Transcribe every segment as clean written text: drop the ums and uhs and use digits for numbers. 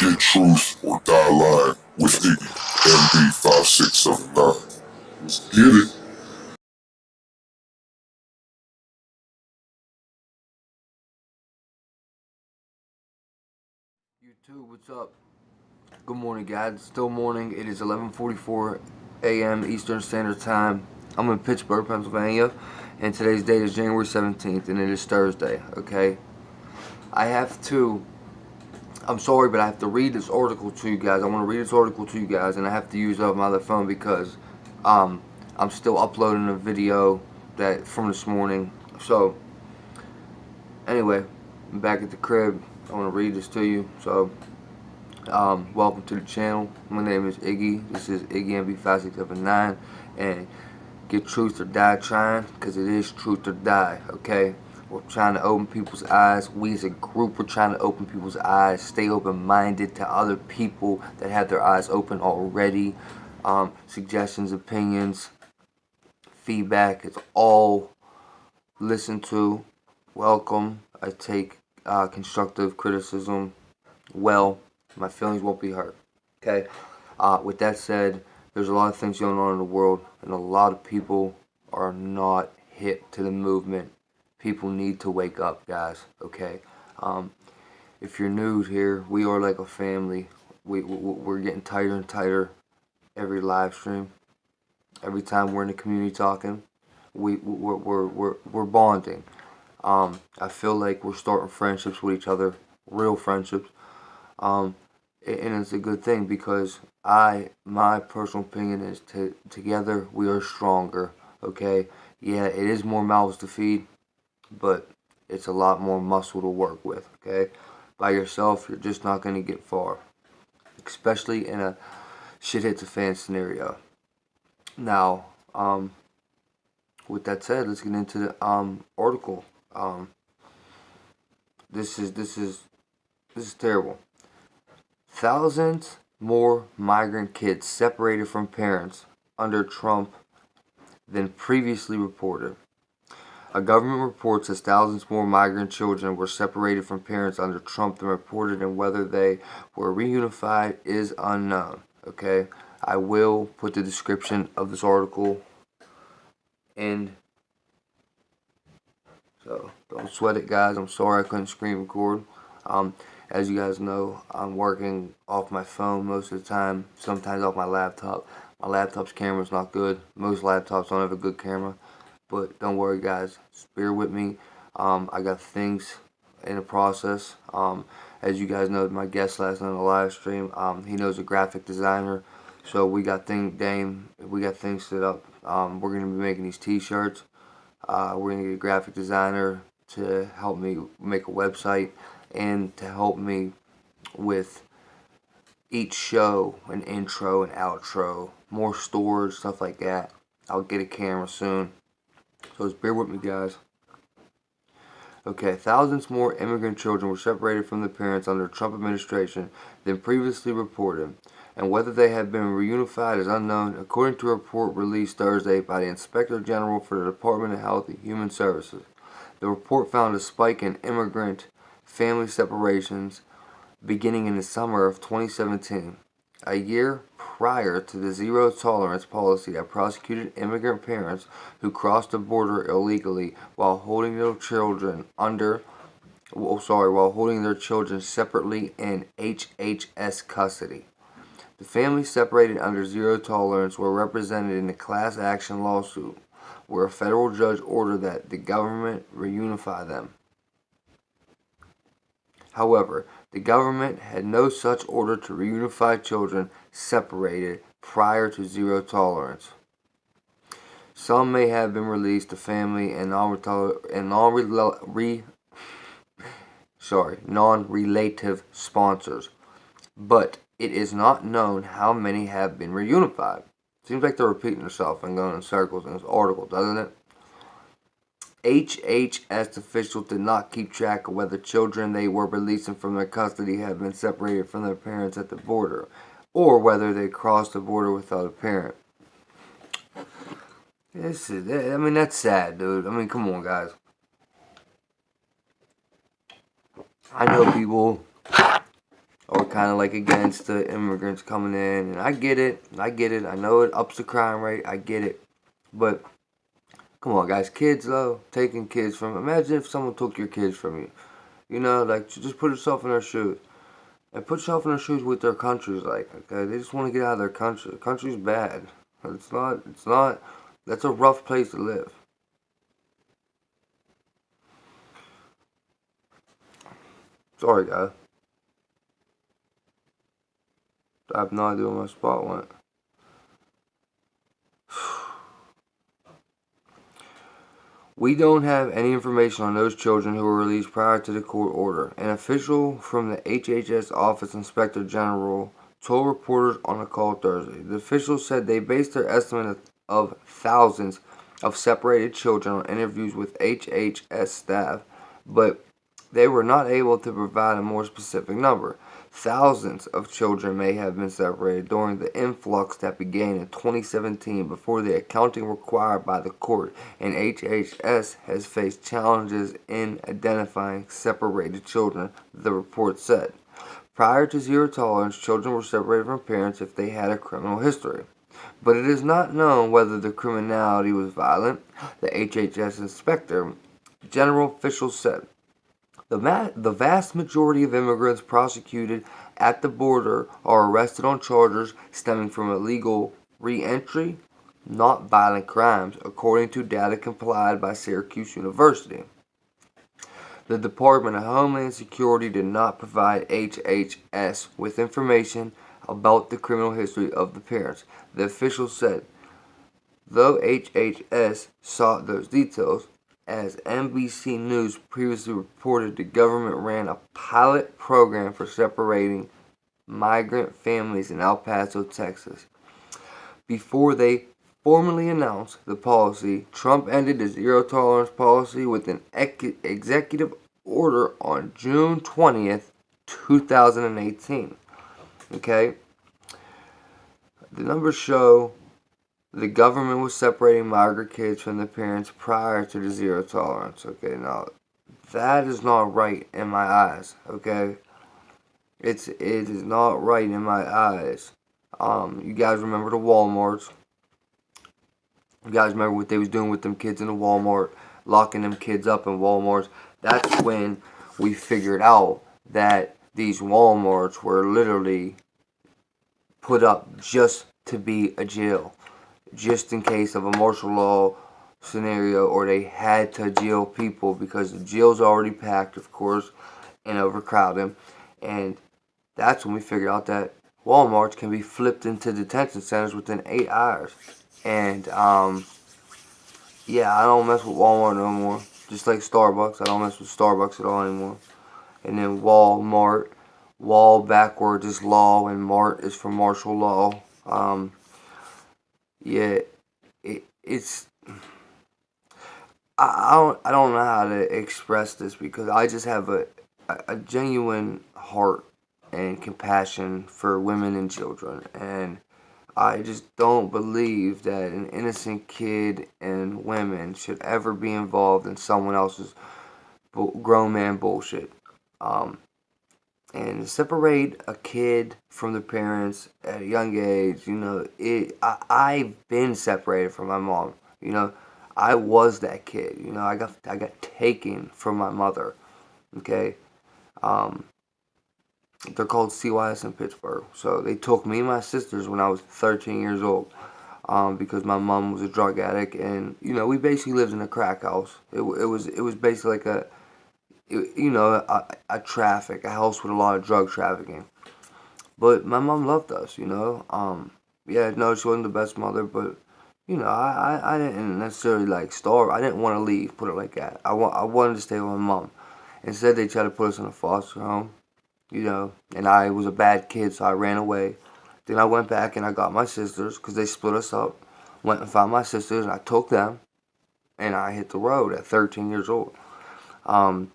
Get truth or die lying with Iggy, MB5679. Let's get it. YouTube, what's up? Good morning, guys. It's still morning. It is 11:44 a.m. Eastern Standard Time. I'm in Pittsburgh, Pennsylvania, and today's date is January 17th, and it is Thursday, okay? I'm sorry, but I have to read this article to you guys. I want to read this article to you guys, and I have to use up my other phone because I'm still uploading a video from this morning. So, anyway, I'm back at the crib. I want to read this to you. So, welcome to the channel. My name is Iggy. This is Iggy MB5679, and get truth or die trying, because it is truth or die, okay? We're trying to open people's eyes. We as a group are trying to open people's eyes. Stay open-minded to other people that have their eyes open already. Suggestions, opinions, feedback, it's all listened to. Welcome. I take constructive criticism well. My feelings won't be hurt. Okay? With that said, there's a lot of things going on in the world, and a lot of people are not hip to the movement. People need to wake up, guys. Okay? If you're new here, we are like a family. We're getting tighter and tighter every live stream. Every time we're in the community talking, we're bonding. I feel like we're starting friendships with each other, real friendships. And it's a good thing because my personal opinion is together we are stronger, okay? Yeah, it is more mouths to feed, but it's a lot more muscle to work with, okay? By yourself, you're just not going to get far, especially in a shit hits the fan scenario. Now, with that said, let's get into the article. This is terrible. Thousands more migrant kids separated from parents under Trump than previously reported. A government report says thousands more migrant children were separated from parents under Trump than reported, and whether they were reunified is unknown. Okay, I will put the description of this article in, so don't sweat it, guys. I'm sorry I couldn't screen record. As you guys know, I'm working off my phone most of the time, sometimes off my laptop. My laptop's camera's not good. Most laptops don't have a good camera, but don't worry, guys. Just bear with me. I got things in the process. As you guys know, my guest last night on the live stream, he knows a graphic designer, so we got things set up. We're gonna be making these T-shirts. We're gonna get a graphic designer to help me make a website and to help me with each show, an intro, an outro, more storage, stuff like that. I'll get a camera soon, so just bear with me, guys. Okay, thousands more immigrant children were separated from their parents under the Trump administration than previously reported, and whether they have been reunified is unknown, according to a report released Thursday by the Inspector General for the Department of Health and Human Services. The report found a spike in immigrant family separations beginning in the summer of 2017, a year prior to the zero-tolerance policy that prosecuted immigrant parents who crossed the border illegally while holding their children separately in HHS custody. The families separated under zero tolerance were represented in a class action lawsuit where a federal judge ordered that the government reunify them. However, the government had no such order to reunify children separated prior to zero tolerance. Some may have been released to family and non-relative sponsors, but it is not known how many have been reunified. Seems like they're repeating themselves and going in circles in this article, doesn't it? HHS officials did not keep track of whether children they were releasing from their custody had been separated from their parents at the border, or whether they crossed the border without a parent. That's sad, dude. I mean, come on, guys. I know people are kind of like against the immigrants coming in, and I get it. I know it ups the crime rate. I get it, but come on, guys. Kids though, taking kids from. Imagine if someone took your kids from you. You know, like just put yourself in their shoes. And put yourself in their shoes with their country's like. Okay, they just want to get out of their country. The country's bad. It's not. It's not. That's a rough place to live. Sorry, guys. I have no idea where my spot went. We don't have any information on those children who were released prior to the court order. An official from the HHS Office Inspector General told reporters on a call Thursday. The official said they based their estimate of thousands of separated children on interviews with HHS staff, but they were not able to provide a more specific number. Thousands of children may have been separated during the influx that began in 2017 before the accounting required by the court, and HHS has faced challenges in identifying separated children, the report said. Prior to zero tolerance, children were separated from parents if they had a criminal history. But it is not known whether the criminality was violent, the HHS Inspector General official said. The vast majority of immigrants prosecuted at the border are arrested on charges stemming from illegal re-entry, not violent crimes, according to data compiled by Syracuse University. The Department of Homeland Security did not provide HHS with information about the criminal history of the parents. The official said, though HHS sought those details, as NBC News previously reported, the government ran a pilot program for separating migrant families in El Paso, Texas. Before they formally announced the policy, Trump ended the zero-tolerance policy with an executive order on June 20th, 2018. Okay? The numbers show the government was separating migrant kids from their parents prior to the zero tolerance. Okay, now that is not right in my eyes. Okay, it is not right in my eyes. You guys remember the Walmarts? You guys remember what they was doing with them kids in the Walmart, locking them kids up in Walmarts? That's when we figured out that these Walmarts were literally put up just to be a jail, just in case of a martial law scenario, or they had to jail people because the jail's already packed, of course, and overcrowded. And that's when we figured out that Walmarts can be flipped into detention centers within 8 hours. And yeah, I don't mess with Walmart no more. Just like Starbucks, I don't mess with Starbucks at all anymore. And then Walmart, wall backwards is law, and mart is for martial law. Yeah, it's I don't know how to express this, because I just have a genuine heart and compassion for women and children, and I just don't believe that an innocent kid and women should ever be involved in someone else's grown man bullshit. And separate a kid from the parents at a young age, you know, I've been separated from my mom. You know, I was that kid. You know, I got taken from my mother. Okay, they're called CYS in Pittsburgh. So they took me and my sisters when I was 13 years old, because my mom was a drug addict, and you know, we basically lived in a crack house. It was basically like a house with a lot of drug trafficking. But my mom loved us, you know. Yeah, no, she wasn't the best mother, but you know, I didn't necessarily like starve. I didn't want to leave, put it like that. I wanted to stay with my mom. Instead, they tried to put us in a foster home, you know, and I was a bad kid, so I ran away. Then I went back and I got my sisters, because they split us up. Went and found my sisters, and I took them, and I hit the road at 13 years old. By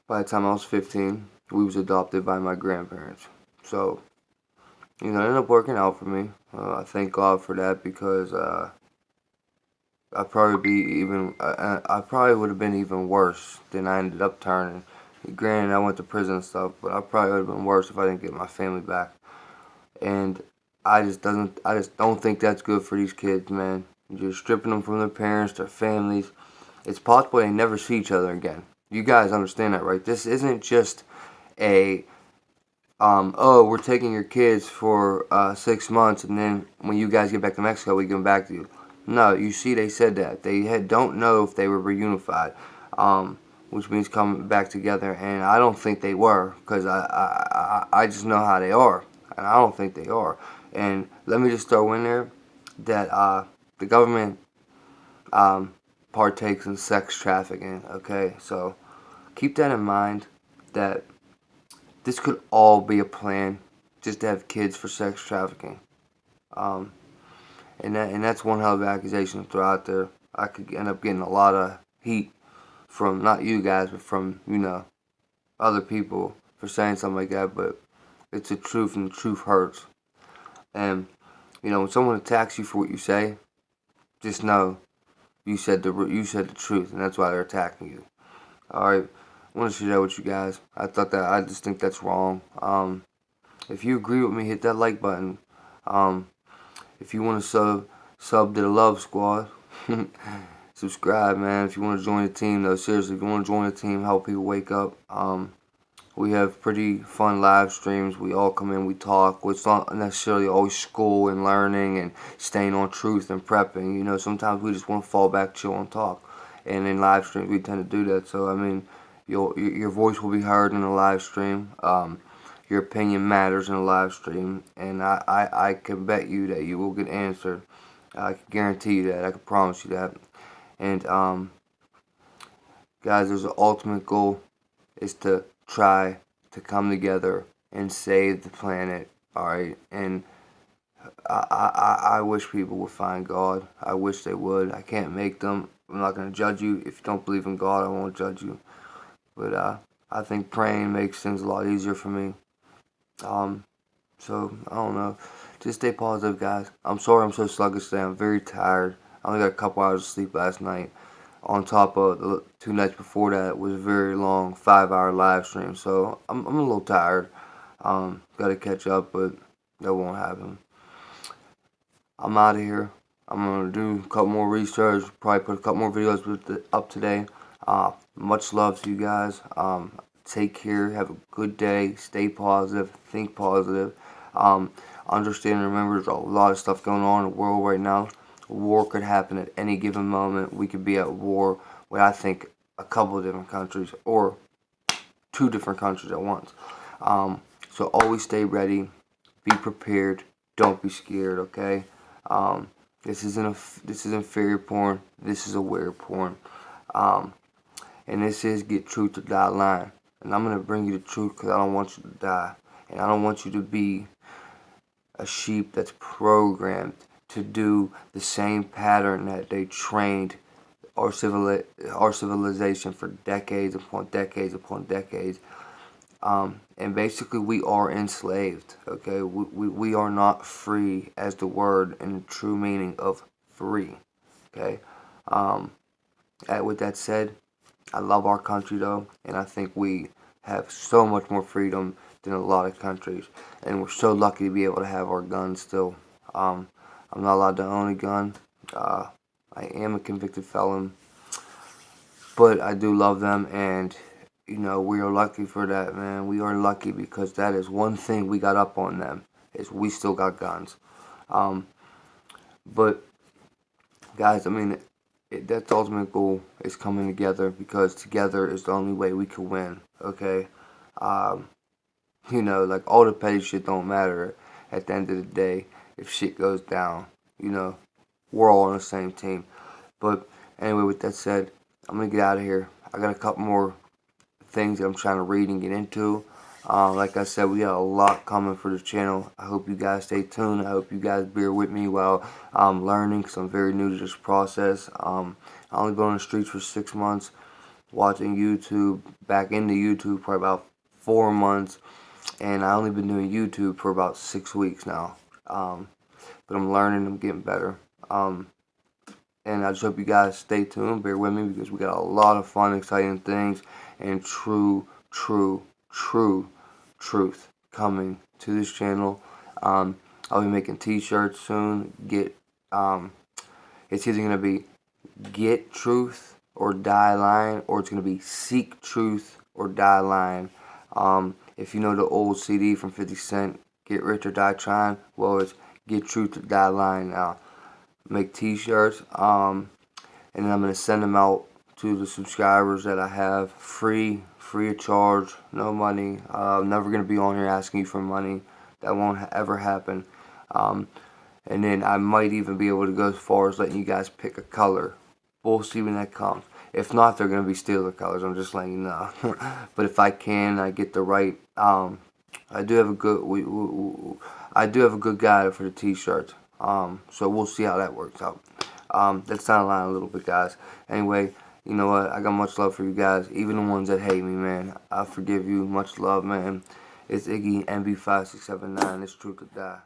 the time I was 15, we was adopted by my grandparents. So, you know, it ended up working out for me. I thank God for that, because I probably would have been even worse than I ended up turning. Granted, I went to prison and stuff, but I probably would have been worse if I didn't get my family back. And I just don't think that's good for these kids, man. You're stripping them from their parents, their families. It's possible they never see each other again. You guys understand that, right? This isn't just a oh, we're taking your kids for 6 months, and then when you guys get back to Mexico, we give them back to you. No, you see, they said that don't know if they were reunified, which means coming back together, and I don't think they were, because I just know how they are, and I don't think they are. And let me just throw in there that the government partakes in sex trafficking. Okay, so keep that in mind. That this could all be a plan, just to have kids for sex trafficking. Um, and that's one hell of an accusation to throw out there. I could end up getting a lot of heat from not you guys, but from other people for saying something like that. But it's the truth, and the truth hurts. And when someone attacks you for what you say, just know you said the truth, and that's why they're attacking you. All right. I want to share that with you guys. I just think that's wrong. If you agree with me, hit that like button. If you want to sub to the Love Squad, subscribe, man. If you want to join the team, though, seriously, if you want to join the team, help people wake up. We have pretty fun live streams. We all come in, we talk. It's not necessarily always school and learning and staying on truth and prepping. Sometimes we just want to fall back, chill, and talk. And in live streams, we tend to do that. So, I mean, your voice will be heard in a live stream. Your opinion matters in a live stream, and I can bet you that you will get answered. I can guarantee you that. I can promise you that. And guys, there's an ultimate goal, is to try to come together and save the planet. All right, and I wish people would find God. I wish they would. I can't make them. I'm not gonna judge you. If you don't believe in God, I won't judge you. But I think praying makes things a lot easier for me. So, I don't know. Just stay positive, guys. I'm sorry I'm so sluggish today. I'm very tired. I only got a couple hours of sleep last night. On top of the 2 nights before that was a very long 5-hour live stream. So, I'm a little tired. Got to catch up, but that won't happen. I'm out of here. I'm going to do a couple more research. Probably put a couple more videos up today. Much love to you guys. Take care. Have a good day. Stay positive. Think positive. Understand and remember, there's a lot of stuff going on in the world right now. War could happen at any given moment. We could be at war with, I think, a couple of different countries, or 2 different countries at once. So always stay ready. Be prepared. Don't be scared. Okay. This isn't fairy porn. This is aware porn. And this is Get Truth to Die Line. And I'm going to bring you the truth, because I don't want you to die. And I don't want you to be a sheep that's programmed to do the same pattern that they trained our civilization for decades upon decades upon decades. And basically we are enslaved. Okay, we are not free as the word and the true meaning of free. Okay. With that said, I love our country though, and I think we have so much more freedom than a lot of countries, and we're so lucky to be able to have our guns still. I'm not allowed to own a gun. I am a convicted felon, but I do love them, and we are lucky for that, man. We are lucky, because that is one thing we got up on them, is we still got guns. But guys, I mean, that's the ultimate goal, is coming together, because together is the only way we can win. Okay. Like, all the petty shit don't matter at the end of the day. If shit goes down, we're all on the same team. But anyway, with that said, I'm gonna get out of here. I got a couple more things that I'm trying to read and get into. Like I said, we got a lot coming for the channel. I hope you guys stay tuned. I hope you guys bear with me while I'm learning, because I'm very new to this process. I only been on the streets for 6 months, watching YouTube, back into YouTube for about 4 months, and I only been doing YouTube for about 6 weeks now. But I'm learning, I'm getting better. And I just hope you guys stay tuned, bear with me, because we got a lot of fun, exciting things, and true truth coming to this channel. I'll be making t-shirts soon. It's either going to be Get Truth or Die Lying, or it's going to be Seek Truth or Die Lying. If you know the old CD from 50 Cent, Get Rich or Die Trying, well, it's Get Truth or Die Lying now. Make t-shirts, and then I'm going to send them out to the subscribers that I have free of charge, no money. I'm never going to be on here asking you for money. That won't ever happen. And then I might even be able to go as far as letting you guys pick a color. We'll see when that comes. If not, they're going to be Steeler colors. I'm just letting you know. But if I can, I get the right. I do have a good. I do have a good guy for the t-shirts. So we'll see how that works out. That's down the line a little bit, guys. Anyway, you know what? I got much love for you guys. Even the ones that hate me, man. I forgive you. Much love, man. It's Iggy, MB5679. It's Truth or Die.